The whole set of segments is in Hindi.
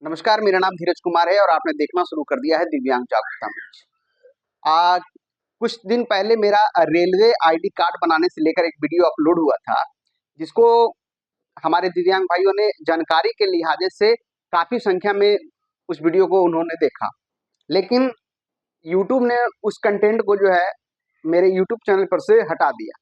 नमस्कार, मेरा नाम धीरज कुमार है और आपने देखना शुरू कर दिया है दिव्यांग जागरूकता मंच। आ, कुछ दिन पहले मेरा रेलवे आईडी कार्ड बनाने से लेकर एक वीडियो अपलोड हुआ था, जिसको हमारे दिव्यांग भाइयों ने जानकारी के लिहाजे से काफी संख्या में उस वीडियो को उन्होंने देखा। लेकिन यूट्यूब ने उस कंटेंट को जो है मेरे यूट्यूब चैनल पर से हटा दिया।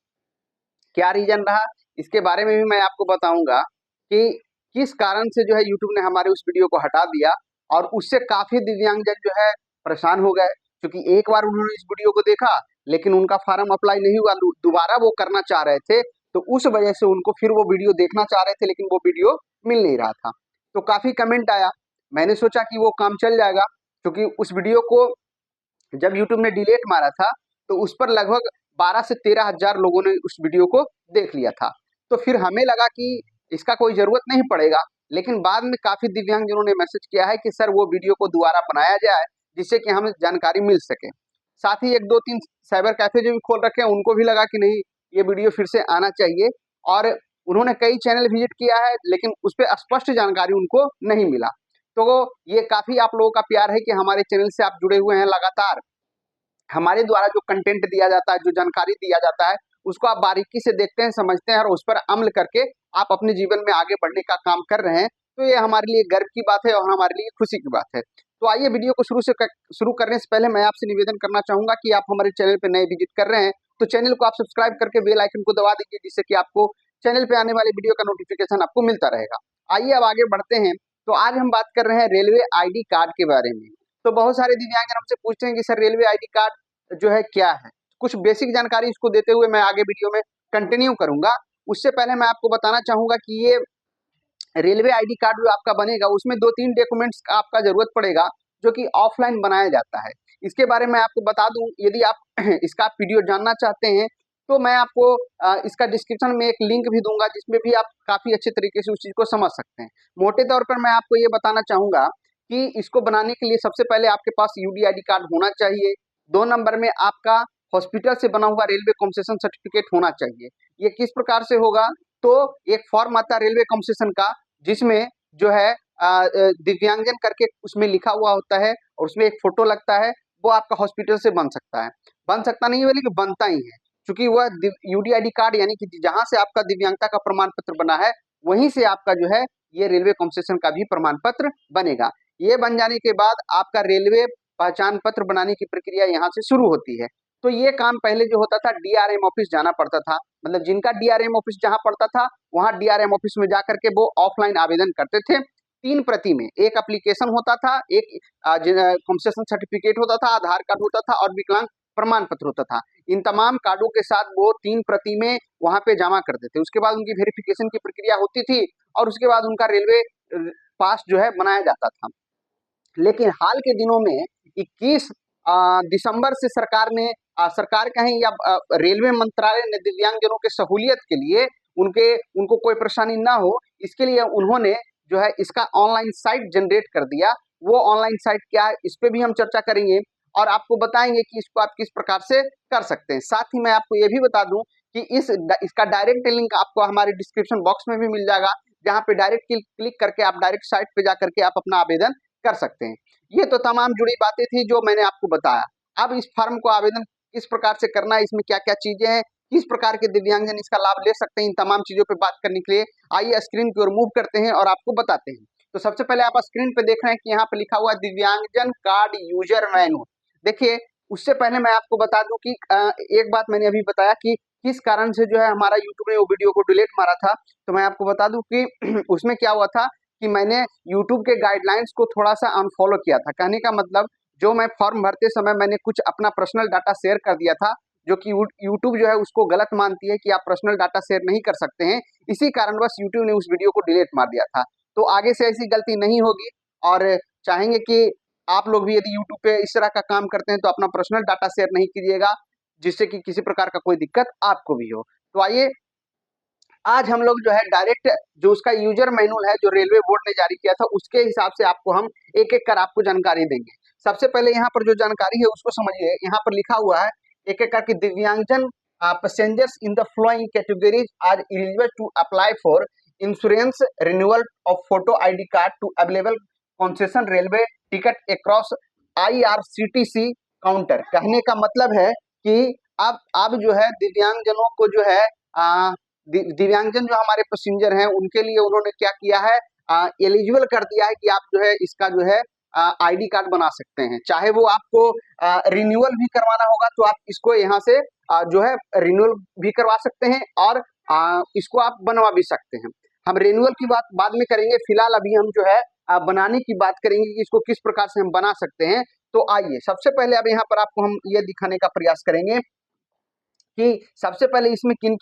क्या रीजन रहा, इसके बारे में भी मैं आपको बताऊंगा कि किस कारण से जो है यूट्यूब ने हमारे उस वीडियो को हटा दिया और उससे काफी दिव्यांगजन जो है परेशान हो गए। क्योंकि एक बार उन्होंने इस वीडियो को देखा लेकिन उनका फार्म अप्लाई नहीं हुआ, दोबारा वो करना चाह रहे थे, तो उस वजह से उनको फिर वो वीडियो देखना चाह रहे थे लेकिन वो वीडियो मिल नहीं रहा था। तो काफी कमेंट आया, मैंने सोचा कि वो काम चल जाएगा, क्योंकि उस वीडियो को जब यूट्यूब ने डिलीट मारा था तो उस पर लगभग 12 से 13 हजार लोगों ने उस वीडियो को देख लिया था। तो फिर हमें लगा कि इसका कोई जरूरत नहीं पड़ेगा, लेकिन बाद में काफी दिव्यांगजनों ने मैसेज किया है कि सर वो वीडियो को दोबारा बनाया जाए जिससे कि हमें जानकारी मिल सके। साथ ही एक दो तीन साइबर कैफे जो भी खोल रखे हैं उनको भी लगा कि नहीं, ये वीडियो फिर से आना चाहिए, और उन्होंने कई चैनल विजिट किया है लेकिन उस पर स्पष्ट जानकारी उनको नहीं मिला। तो ये काफी आप लोगों का प्यार है कि हमारे चैनल से आप जुड़े हुए हैं लगातार। हमारे द्वारा जो कंटेंट दिया जाता है, जो जानकारी दिया जाता है, उसको आप बारीकी से देखते हैं, समझते हैं और उस पर अमल करके आप अपने जीवन में आगे बढ़ने का काम कर रहे हैं। तो ये हमारे लिए गर्व की बात है और हमारे लिए खुशी की बात है। तो आइए वीडियो को शुरू करने से पहले मैं आपसे निवेदन करना चाहूंगा कि आप हमारे चैनल पे नए विजिट कर रहे हैं तो चैनल को आप सब्सक्राइब करके बेल आइकन को दबा दीजिए, जिससे कि आपको चैनल पे आने वाले वीडियो का नोटिफिकेशन आपको मिलता रहेगा। आइए अब आगे बढ़ते हैं। तो आज हम बात कर रहे हैं रेलवे आईडी कार्ड के बारे में। तो बहुत सारे दिव्यांग हमसे पूछते हैं कि सर रेलवे आईडी कार्ड जो है क्या है। कुछ बेसिक जानकारी इसको देते हुए मैं आगे वीडियो में कंटिन्यू करूंगा। उससे पहले मैं आपको बताना चाहूंगा कि ये रेलवे आईडी कार्ड जो आपका बनेगा उसमें दो तीन डॉक्यूमेंट्स का आपका जरूरत पड़ेगा, जो कि ऑफलाइन बनाया जाता है। इसके बारे में आपको बता दूं, यदि आप इसका पीडीएफ जानना चाहते हैं तो मैं आपको इसका डिस्क्रिप्शन में एक लिंक भी दूंगा, जिसमें भी आप काफी अच्छे तरीके से उस चीज को समझ सकते हैं। मोटे तौर पर मैं आपको ये बताना चाहूंगा कि इसको बनाने के लिए सबसे पहले आपके पास यूडी आईडी कार्ड होना चाहिए। 2 नंबर में आपका हॉस्पिटल से बना हुआ रेलवे कंसेशन सर्टिफिकेट होना चाहिए। ये किस प्रकार से होगा, तो एक फॉर्म आता है रेलवे कंसेशन का, जिसमें जो है दिव्यांगजन करके उसमें लिखा हुआ होता है और उसमें एक फोटो लगता है। वो आपका हॉस्पिटल से बन सकता है, बन सकता नहीं है बल्कि बनता ही है, क्योंकि वह यूडीआईडी कार्ड यानी कि जहां से आपका दिव्यांगता का प्रमाण पत्र बना है वहीं से आपका जो है ये रेलवे कंसेशन का भी प्रमाण पत्र बनेगा। ये बन जाने के बाद आपका रेलवे पहचान पत्र बनाने की प्रक्रिया यहाँ से शुरू होती है। तो ये काम पहले जो होता था डीआरएम ऑफिस जाना पड़ता था, मतलब जिनका डीआरएम ऑफिस जहां पड़ता था वहां डीआरएम ऑफिस में जाकर के वो ऑफलाइन आवेदन करते थे। 3 प्रति में एक एप्लीकेशन होता था, एक कंसेशन सर्टिफिकेट होता था, आधार कार्ड होता था और विकलांग प्रमाण पत्र होता था। इन तमाम कार्डों के साथ वो 3 प्रति में वहां पे जमा करते थे। उसके बाद उनकी वेरिफिकेशन की प्रक्रिया होती थी और उसके बाद उनका रेलवे पास जो है बनाया जाता था। लेकिन हाल के दिनों में 21 दिसंबर से सरकार कहें या रेलवे मंत्रालय ने दिव्यांगजनों के सहूलियत के लिए उनको कोई परेशानी ना हो, इसके लिए उन्होंने जो है इसका ऑनलाइन साइट जनरेट कर दिया। वो ऑनलाइन साइट क्या है इस पे भी हम चर्चा करेंगे और आपको बताएंगे कि इसको आप किस प्रकार से कर सकते हैं। साथ ही मैं आपको ये भी बता दूं कि इसका डायरेक्ट लिंक आपको हमारे डिस्क्रिप्शन बॉक्स में भी मिल जाएगा, जहां पे डायरेक्ट क्लिक करके आप डायरेक्ट साइट पे जा करके आप अपना आवेदन कर सकते हैं। ये तो तमाम जुड़ी बातें थी जो मैंने आपको बताया। अब इस फॉर्म को आवेदन किस प्रकार से करना है, इसमें क्या क्या चीजें हैं, किस प्रकार के दिव्यांगजन इसका लाभ ले सकते हैं, इन तमाम चीजों पे बात करने के लिए आइए स्क्रीन की ओर मूव करते हैं और आपको बताते हैं। तो सबसे पहले आप स्क्रीन पे देख रहे हैं कि यहाँ पे लिखा हुआ है दिव्यांगजन कार्ड यूजर मैनुअल। देखिए, उससे पहले मैं आपको बता दूं कि एक बात मैंने अभी बताया कि किस कारण से जो है हमारा यूट्यूब ने वो वीडियो को डिलीट मारा था। तो मैं आपको बता दूं कि उसमें क्या हुआ था कि मैंने यूट्यूब के गाइडलाइंस को थोड़ा सा अनफॉलो किया था। कहने का मतलब, जो मैं फॉर्म भरते समय मैंने कुछ अपना पर्सनल डाटा शेयर कर दिया था, जो कि यूट्यूब जो है उसको गलत मानती है कि आप पर्सनल डाटा शेयर नहीं कर सकते हैं। इसी कारणवश यूट्यूब ने उस वीडियो को डिलीट मार दिया था। तो आगे से ऐसी गलती नहीं होगी और चाहेंगे कि आप लोग भी यदि यूट्यूब पे इस तरह का काम करते हैं तो अपना पर्सनल डाटा शेयर नहीं कीजिएगा, जिससे कि किसी प्रकार का कोई दिक्कत आपको भी हो। तो आइए, आज हम लोग जो है डायरेक्ट जो उसका यूजर मैनुअल है जो रेलवे बोर्ड ने जारी किया था उसके हिसाब से आपको हम एक एक कर आपको जानकारी देंगे। सबसे पहले यहाँ पर जो जानकारी है उसको समझिए। यहाँ पर लिखा हुआ है एक एक करके, दिव्यांगजन passengers in the following categories are eligible to apply for insurance renewal of photo ID card to available concession railway ticket across IRCTC counter. कहने का मतलब है कि अब जो है दिव्यांगजनों को जो है दिव्यांगजन जो हमारे पैसेंजर हैं उनके लिए उन्होंने क्या किया है, एलिजिबल कर दिया है कि आप जो है इसका जो है ID कार्ड बना सकते हैं। चाहे वो आपको रिन्यूअल भी करवाना होगा तो आप इसको यहाँ से जो है रिन्यूअल भी करवा सकते हैं और इसको आप बनवा भी सकते हैं। हम रिन्यूअल की बात बाद में करेंगे, फिलहाल अभी हम जो है बनाने की बात करेंगे कि इसको किस प्रकार से हम बना सकते हैं। तो आइए सबसे पहले अब यहाँ पर आपको हम ये दिखाने का प्रयास करेंगे कि सबसे पहले इसमें किन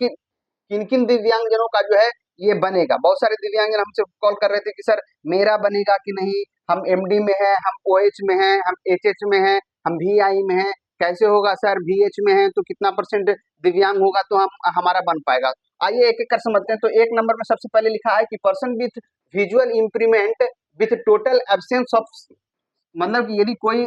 किन दिव्यांगजनों का जो है ये बनेगा। बहुत सारे दिव्यांगजन हमसे कॉल कर रहे थे कि सर मेरा बनेगा कि नहीं, हम MD में हैं, हम OH में हैं, हम HH में हैं, हम VI में हैं, कैसे होगा सर? VH में हैं तो कितना % दिव्यांग होगा तो हम हमारा बन पाएगा। आइए एक एक कर समझते हैं। तो 1 नंबर में सबसे पहले लिखा है कि person with visual improvement with total absence of, मतलब कि यदि कोई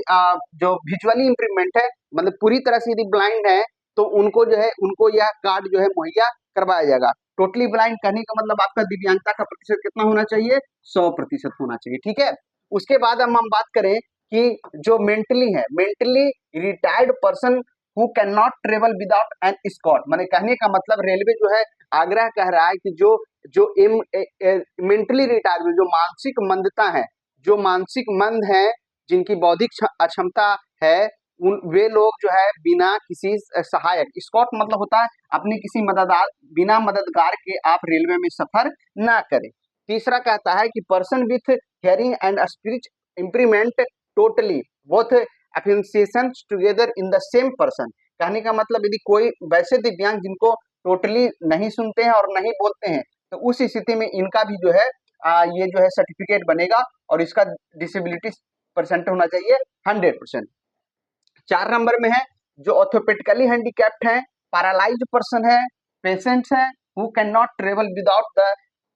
जो विजुअली इम्प्रूवमेंट है, मतलब पूरी तरह से यदि ब्लाइंड है तो उनको जो है उनको यह कार्ड जो है मुहैया करवाया जाएगा। टोटली ब्लाइंड कहने का मतलब आपका दिव्यांगता का प्रतिशत कितना होना चाहिए? 100% होना चाहिए। ठीक है, उसके बाद हम बात करें कि जो मेंटली है, mentally retired person who can not travel without an escort. मैंने कहने का मतलब रेलवे जो है आग्रह कह रहा है कि जो मेंटली रिटायर्ड, जो मानसिक मंदता है, जो मानसिक मंद है, जिनकी बौद्धिक अक्षमता है, वे लोग जो है बिना किसी सहायक, स्कॉट मतलब होता है अपनी किसी बिना मददगार के आप रेलवे में सफर ना करें। तीसरा कहता है कि person with hearing and speech improvement totally both efficient together in the same person. कहने का मतलब यदि कोई वैसे दिव्यांग जिनको टोटली नहीं सुनते हैं और नहीं बोलते हैं तो उस स्थिति में इनका भी जो है ये जो है सर्टिफिकेट बनेगा और इसका डिसेबिलिटी % होना चाहिए 100%। 4 नंबर में है जो ऑर्थोपेडिकली हैंडीकैप्ड है, पैरालाइज्ड पर्सन है, पेशेंट्स है who can not travel without the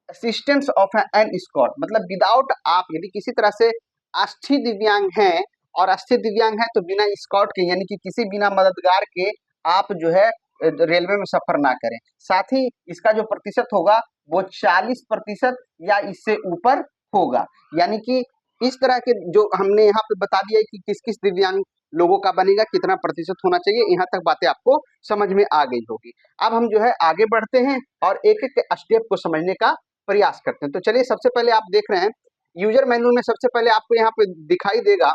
assistance of an escort. मतलब विदाउट, आप यदि किसी तरह से अस्थि दिव्यांग हैं और अस्थि दिव्यांग है तो बिना एस्कॉर्ट के, यानी कि किसी बिना मददगार के आप जो है रेलवे में सफर ना करें। साथ ही इसका जो प्रतिशत होगा वो 40% या इससे ऊपर होगा। यानी कि इस तरह के जो हमने यहाँ पे बता दिया है कि किस किस दिव्यांग लोगों का बनेगा, कितना प्रतिशत होना चाहिए, यहाँ तक बातें आपको समझ में आ गई होगी। अब हम जो है आगे बढ़ते हैं और एक एक स्टेप को समझने का प्रयास करते हैं। तो चलिए सबसे पहले आप देख रहे हैं यूजर मैनुअल में, सबसे पहले आपको यहाँ पे दिखाई देगा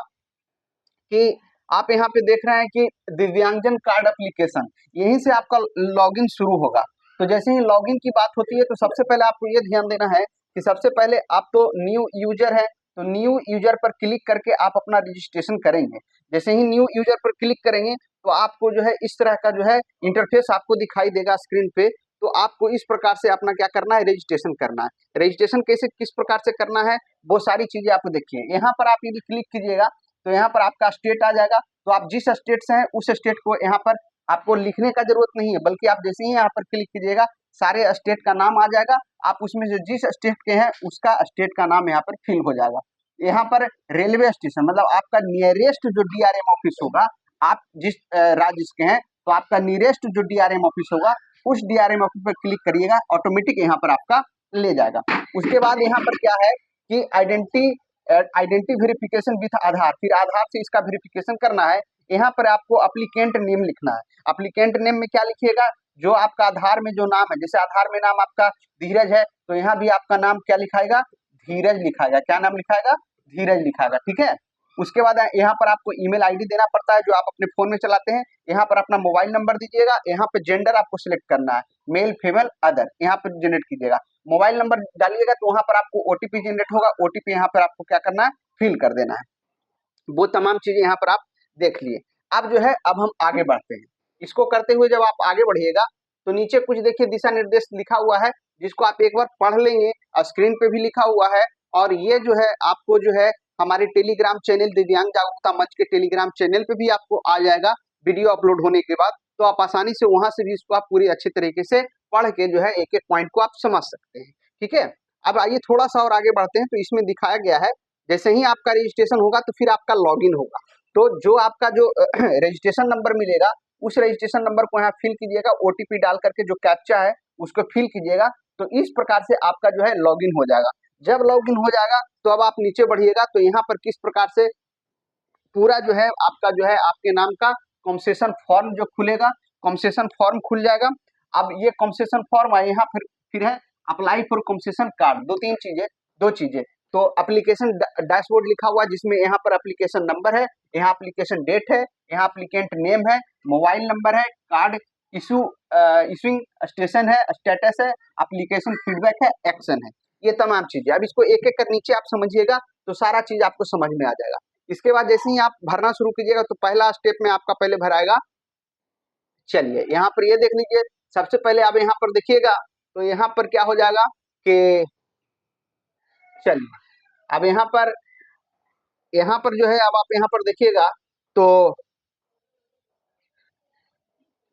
कि आप यहाँ पे देख रहे हैं कि दिव्यांगजन कार्ड एप्लीकेशन, यहीं से आपका लॉगिन शुरू होगा। तो जैसे ही लॉगिन की बात होती है तो सबसे पहले आपको ये ध्यान देना है कि सबसे पहले आप तो न्यू यूजर है, तो न्यू यूजर पर क्लिक करके आप अपना रजिस्ट्रेशन करेंगे। जैसे ही न्यू यूजर पर क्लिक करेंगे तो आपको जो है इस तरह का जो है इंटरफेस आपको दिखाई देगा स्क्रीन पे। तो आपको इस प्रकार से अपना क्या करना है, रजिस्ट्रेशन करना है। रजिस्ट्रेशन कैसे, किस प्रकार से करना है, वो सारी चीजें आपको देखिए। यहाँ पर आप यदि क्लिक कीजिएगा तो यहाँ पर आपका स्टेट आ जाएगा। तो आप जिस स्टेट से हैं उस स्टेट को यहाँ पर आपको लिखने का जरूरत नहीं है, बल्कि आप जैसे ही यहाँ पर क्लिक कीजिएगा सारे स्टेट का नाम आ जाएगा। आप उसमें से जिस स्टेट के हैं उसका स्टेट का नाम यहाँ पर फिल हो जाएगा। यहाँ पर रेलवे स्टेशन मतलब आपका नियरेस्ट जो DRM ऑफिस होगा, आप जिस राज्य के हैं तो आपका नियरेस्ट जो DRM ऑफिस होगा उस DRM ऑफिस पर क्लिक करिएगा, ऑटोमेटिक यहाँ पर आपका ले जाएगा। उसके बाद यहाँ पर क्या है कि आइडेंटिटी वेरिफिकेशन विथ आधार, फिर आधार से इसका वेरिफिकेशन करना है। यहाँ पर आपको एप्लीकेंट नेम लिखना है। एप्लीकेंट नेम में क्या लिखिएगा, जो आपका आधार में जो नाम है, जैसे आधार में नाम आपका धीरज है तो यहाँ भी आपका नाम क्या लिखाएगा, धीरज लिखाएगा। क्या नाम लिखाएगा, धीरज लिखाएगा। ठीक है, उसके बाद यहाँ पर आपको ईमेल आईडी देना पड़ता है जो आप अपने फोन में चलाते हैं। यहाँ पर अपना मोबाइल नंबर दीजिएगा। यहाँ पे जेंडर आपको सिलेक्ट करना है, मेल फीमेल अदर, यहाँ पर जनरेट कीजिएगा। मोबाइल नंबर डालिएगा तो वहां पर आपको OTP जनरेट होगा। OTP यहाँ पर आपको क्या करना है, फिल कर देना है। वो तमाम चीजें यहाँ पर आप देख लिए। अब जो है अब हम आगे बढ़ते हैं। इसको करते हुए जब आप आगे बढ़िएगा तो नीचे कुछ देखिए दिशा निर्देश लिखा हुआ है, जिसको आप एक बार पढ़ लेंगे। स्क्रीन पे भी लिखा हुआ है और ये जो है आपको जो है हमारे टेलीग्राम चैनल दिव्यांग जागरूकता मंच के टेलीग्राम चैनल पे भी आपको आ जाएगा वीडियो अपलोड होने के बाद। तो आप आसानी से वहां से भी इसको आप पूरी अच्छे तरीके से पढ़ के जो है एक एक पॉइंट को आप समझ सकते हैं। ठीक है, अब आइए थोड़ा सा और आगे बढ़ते हैं। तो इसमें दिखाया गया है जैसे ही आपका रजिस्ट्रेशन होगा तो फिर आपका लॉगिन होगा। तो जो आपका जो रजिस्ट्रेशन नंबर मिलेगा उस रजिस्ट्रेशन नंबर को यहाँ फिल कीजिएगा। OTP डाल करके जो कैप्चा है उसको फिल कीजिएगा। तो इस प्रकार से आपका जो है लॉगिन हो जाएगा। जब लॉगिन हो जाएगा तो अब आप नीचे बढ़िएगा तो यहाँ पर किस प्रकार से पूरा जो है आपका जो है आपके नाम का कंसेशन फॉर्म जो खुलेगा, कंसेशन फॉर्म खुल जाएगा। अब ये कंसेशन फॉर्म है, यहाँ फिर है अप्लाई फॉर कंसेशन कार्ड, दो चीजें। तो एप्लीकेशन डैशबोर्ड लिखा हुआ है जिसमें यहाँ पर एप्लीकेशन नंबर है, यहाँ एप्लीकेशन डेट है, यहाँ एप्लीकेंट नेम है, मोबाइल नंबर है, कार्ड इशूइंग स्टेशन है, स्टेटस है, एप्लीकेशन फीडबैक है, एक्शन है, ये तमाम चीजें। अब इसको एक एक कर नीचे आप समझिएगा तो सारा चीज आपको समझ में आ जाएगा। इसके बाद जैसे ही आप भरना शुरू कीजिएगा तो पहला स्टेप में आपका पहले भराएगा। चलिए यहाँ पर ये देख लीजिए, सबसे पहले आप यहाँ पर देखिएगा तो यहाँ पर क्या हो जाएगा कि चलिए अब यहाँ पर जो है अब आप यहाँ पर देखिएगा तो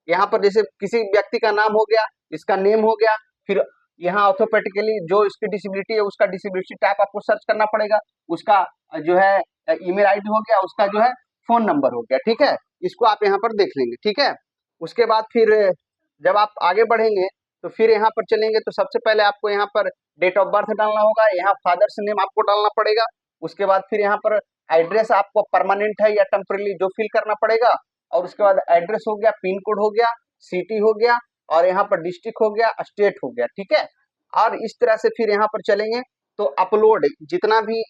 यहाँ पर जैसे किसी व्यक्ति का नाम हो गया, इसका नेम हो गया, फिर यहाँ ऑर्थोपेडिकली जो इसकी डिसेबिलिटी है उसका डिसेबिलिटी टाइप आपको सर्च करना पड़ेगा, उसका जो है ईमेल आईडी हो गया, उसका जो है फोन नंबर हो गया, ठीक है। इसको आप यहाँ पर देख लेंगे, ठीक है। उसके बाद फिर जब आप आगे बढ़ेंगे तो फिर यहाँ पर चलेंगे तो सबसे पहले आपको यहाँ पर डेट ऑफ बर्थ डालना होगा, यहाँ फादर्स नेम आपको डालना पड़ेगा। उसके बाद फिर यहाँ पर एड्रेस आपको परमानेंट है या टेम्परेरी जो फिल करना पड़ेगा, और उसके बाद एड्रेस हो गया, पिन कोड हो गया, सिटी हो गया, और यहाँ पर डिस्ट्रिक्ट हो गया, स्टेट हो गया, ठीक है। और इस तरह से फिर यहाँ पर चलेंगे तो अपलोड जितना भी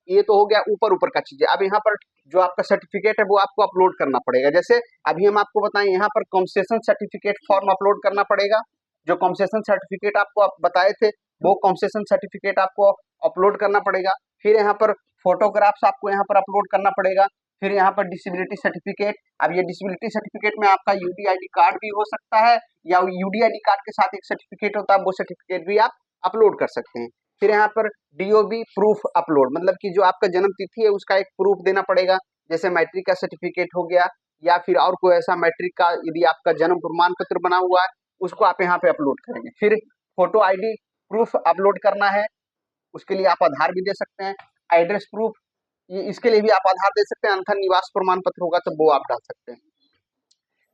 ये तो हो गया ऊपर ऊपर का चीज है। अब यहाँ पर जो आपका सर्टिफिकेट है वो आपको अपलोड करना पड़ेगा। जैसे अभी हम आपको बताएं यहाँ पर कंसेशन सर्टिफिकेट फॉर्म अपलोड करना पड़ेगा। जो कंसेशन सर्टिफिकेट आपको बताए थे वो कंसेशन सर्टिफिकेट आपको अपलोड करना पड़ेगा। फिर यहाँ पर फोटोग्राफ्स आपको यहाँ पर अपलोड करना पड़ेगा। फिर यहाँ पर डिसेबिलिटी सर्टिफिकेट, अब ये डिसेबिलिटी सर्टिफिकेट में आपका यूडीआईडी कार्ड भी हो सकता है या यूडीआईडी कार्ड के साथ एक सर्टिफिकेट होता है, वो सर्टिफिकेट भी आप अपलोड कर सकते हैं। फिर यहाँ पर डीओबी प्रूफ अपलोड, मतलब कि जो आपका जन्म तिथि है उसका एक प्रूफ देना पड़ेगा, जैसे मैट्रिक का सर्टिफिकेट हो गया या फिर और कोई ऐसा मैट्रिक का यदि आपका जन्म प्रमाण पत्र बना हुआ है उसको आप यहाँ पे अपलोड करेंगे। फिर फोटो आईडी प्रूफ अपलोड करना है, उसके लिए आप आधार भी दे सकते हैं। एड्रेस प्रूफ, ये इसके लिए भी आप आधार दे सकते हैं, अन्यथा निवास प्रमाण पत्र होगा तो वो आप डाल सकते हैं।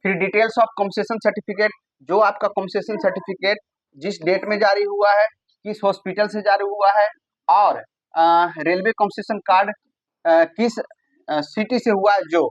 फिर डिटेल्स ऑफ कंसेशन सर्टिफिकेट, जो आपका कंसेशन सर्टिफिकेट जिस डेट में जारी हुआ है, किस हॉस्पिटल से जारी हुआ है, और रेलवे कंसेशन कार्ड किस सिटी से हुआ है, जो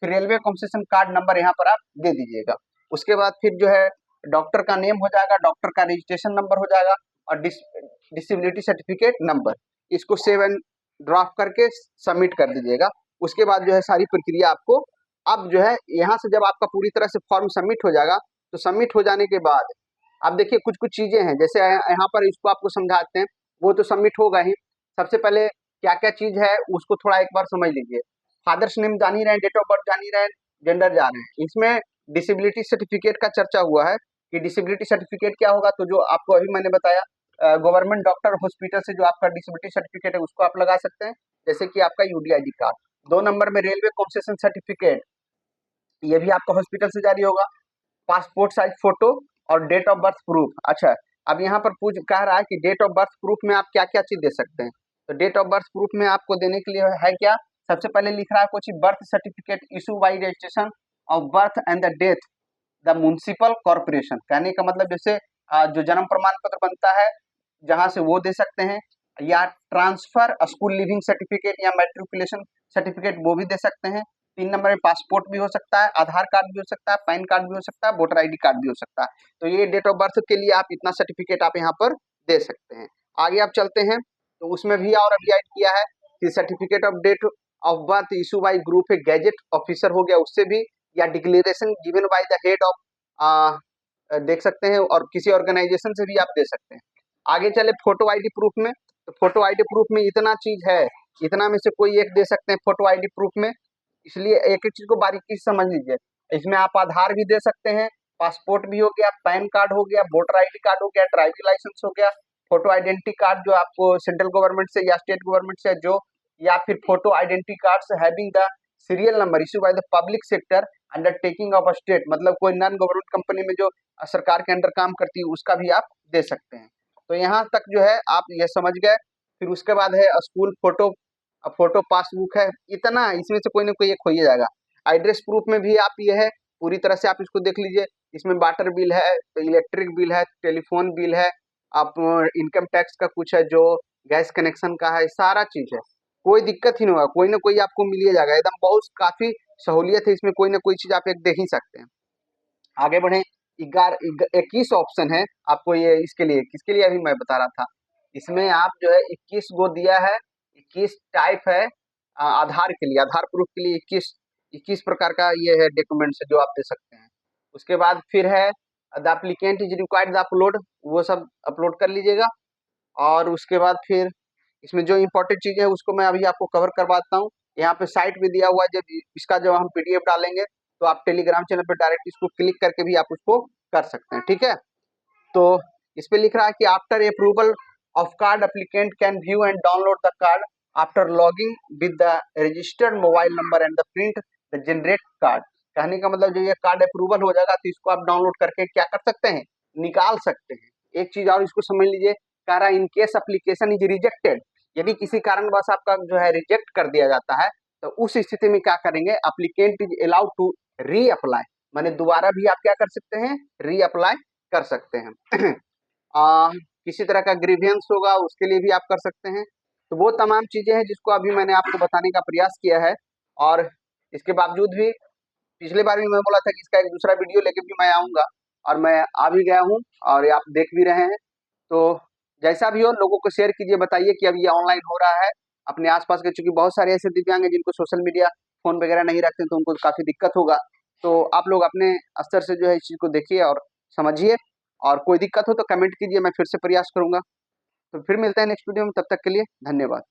फिर रेलवे कंसेशन कार्ड नंबर यहाँ पर आप दे दीजिएगा। उसके बाद फिर जो है डॉक्टर का नेम हो जाएगा, डॉक्टर का रजिस्ट्रेशन नंबर हो जाएगा, और डिसेबिलिटी सर्टिफिकेट नंबर, इसको सेव एंड ड्राफ्ट करके सबमिट कर दीजिएगा। उसके बाद जो है सारी प्रक्रिया आपको अब जो है यहाँ से जब आपका पूरी तरह से फॉर्म सबमिट हो जाएगा तो सबमिट हो जाने के बाद अब देखिए कुछ कुछ चीजें हैं, जैसे यहाँ पर इसको आपको समझाते हैं, वो तो सबमिट होगा ही। सबसे पहले क्या क्या चीज है उसको थोड़ा एक बार समझ लीजिए। फादर्स नेम जान ही रहे हैं, डेट ऑफ बर्थ जान ही रहे हैं, जेंडर जान रहे हैं। इसमें डिसेबिलिटी सर्टिफिकेट का चर्चा हुआ है कि डिसेबिलिटी सर्टिफिकेट क्या होगा, तो जो आपको अभी मैंने बताया गवर्नमेंट डॉक्टर हॉस्पिटल से जो आपका डिसेबिलिटी सर्टिफिकेट है उसको आप लगा सकते हैं, जैसे कि आपका यूडीआईडी कार्ड। 2 नंबर में रेलवे कंसेशन सर्टिफिकेट, ये भी आपका हॉस्पिटल से जारी होगा। पासपोर्ट साइज फोटो और डेट ऑफ बर्थ प्रूफ। अच्छा, अब यहाँ पर पूछ कह रहा है कि डेट ऑफ बर्थ प्रूफ में आप क्या क्या चीज दे सकते हैं, तो डेट ऑफ बर्थ प्रूफ में आपको देने के लिए है क्या, सबसे पहले लिख रहा है कुछ birth certificate issue by registration of birth and the death the municipal corporation. कहने का मतलब जैसे जो जन्म प्रमाण पत्र बनता है जहां से वो दे सकते हैं, या ट्रांसफर स्कूल लिविंग सर्टिफिकेट या मैट्रिकुलेशन सर्टिफिकेट वो भी दे सकते हैं। 3 नंबर में पासपोर्ट भी हो सकता है, आधार कार्ड भी हो सकता है, पैन कार्ड भी हो सकता है, वोटर आईडी कार्ड भी हो सकता है। तो ये डेट ऑफ बर्थ के लिए आप इतना सर्टिफिकेट आप यहाँ पर दे सकते हैं। आगे आप चलते हैं तो उसमें भी और अभी ऐड किया है कि certificate of date of birth issue by group A gazette officer हो गया, उससे भी, या declaration given by the head of देख सकते हैं, और किसी ऑर्गेनाइजेशन से भी आप दे सकते हैं। आगे चले फोटो आईडी प्रूफ में, तो फोटो आईडी प्रूफ में इतना चीज है, इतना में से कोई एक दे सकते हैं फोटो आईडी प्रूफ में, इसलिए एक एक चीज को बारीकी से समझ लीजिए। इसमें आप आधार भी दे सकते हैं, पासपोर्ट भी हो गया, पैन कार्ड हो गया, वोटर आईडी कार्ड हो गया, ड्राइविंग लाइसेंस हो गया, फोटो आइडेंटिटी कार्ड जो आपको सेंट्रल गवर्नमेंट से या स्टेट गवर्नमेंट से जो, या फिर photo identity card having the serial number issue by the public sector undertaking of a state, मतलब कोई नॉन गवर्नमेंट कंपनी में जो सरकार के अंडर काम करती है उसका भी आप दे सकते हैं। तो यहाँ तक जो है आप ये समझ गए। फिर उसके बाद है स्कूल फोटो, फोटो पासबुक है, इतना इसमें से कोई ना कोई एक हो ही जाएगा। एड्रेस प्रूफ में भी आप ये है पूरी तरह से आप इसको देख लीजिए, इसमें वाटर बिल है, इलेक्ट्रिक बिल है, टेलीफोन बिल है, आप इनकम टैक्स का कुछ है जो गैस कनेक्शन का है, सारा चीज़ है। कोई दिक्कत ही नहीं होगा, कोई ना कोई आपको मिल ही जाएगा, एकदम बहुत काफ़ी सहूलियत है इसमें, कोई ना कोई चीज़ आप एक देख ही सकते हैं। आगे बढ़ें, 21 ऑप्शन है आपको, ये इसके लिए किसके लिए अभी मैं बता रहा था। इसमें आप जो है 21 गो दिया है, 21 टाइप है आधार के लिए, आधार प्रूफ के लिए 21 प्रकार का ये है डॉक्यूमेंट्स जो आप दे सकते हैं। उसके बाद फिर है the applicant is required the upload, वो सब अपलोड कर लीजिएगा। और उसके बाद फिर इसमें जो इम्पोर्टेंट चीज़ें हैं उसको मैं अभी आपको कवर करवाता हूँ। यहाँ पे साइट भी दिया हुआ है, जब इसका जब हम पीडीएफ डालेंगे तो आप टेलीग्राम चैनल पे डायरेक्ट इसको क्लिक करके भी आप उसको कर सकते हैं, ठीक है। तो इस पे लिख रहा है कि after approval of card applicant can view and download the card after logging with the registered mobile number and the print the generate card. कहने का मतलब जो ये कार्ड अप्रूवल हो जाएगा तो इसको आप डाउनलोड करके क्या कर सकते हैं, निकाल सकते हैं। एक चीज और इसको समझ लीजिए, कह रहा है in case application is rejected, यदि किसी कारणवश आपका जो है रिजेक्ट कर दिया जाता है तो उस स्थिति में क्या करेंगे, applicant is allowed to reapply, माने दोबारा भी आप क्या कर सकते हैं, री अप्लाई कर सकते हैं। किसी तरह का ग्रीवियंस होगा उसके लिए भी आप कर सकते हैं। तो वो तमाम चीजें हैं जिसको अभी मैंने आपको बताने का प्रयास किया है। और इसके बावजूद भी पिछले बार भी मैं बोला था कि इसका एक दूसरा वीडियो लेके भी मैं आऊंगा, और मैं आ भी गया हूँ और ये आप देख भी रहे हैं। तो जैसा भी हो लोगों को शेयर कीजिए, बताइए कि अब ये ऑनलाइन हो रहा है अपने आसपास के, चूंकि बहुत सारे ऐसे दिव्यांग हैं जिनको सोशल मीडिया फोन वगैरह नहीं रखते हैं, तो उनको काफी दिक्कत होगा। तो आप लोग अपने स्तर से जो है इस चीज को देखिए और समझिए, और कोई दिक्कत हो तो कमेंट कीजिए, मैं फिर से प्रयास करूंगा। तो फिर मिलते हैं नेक्स्ट वीडियो में, तब तक के लिए धन्यवाद।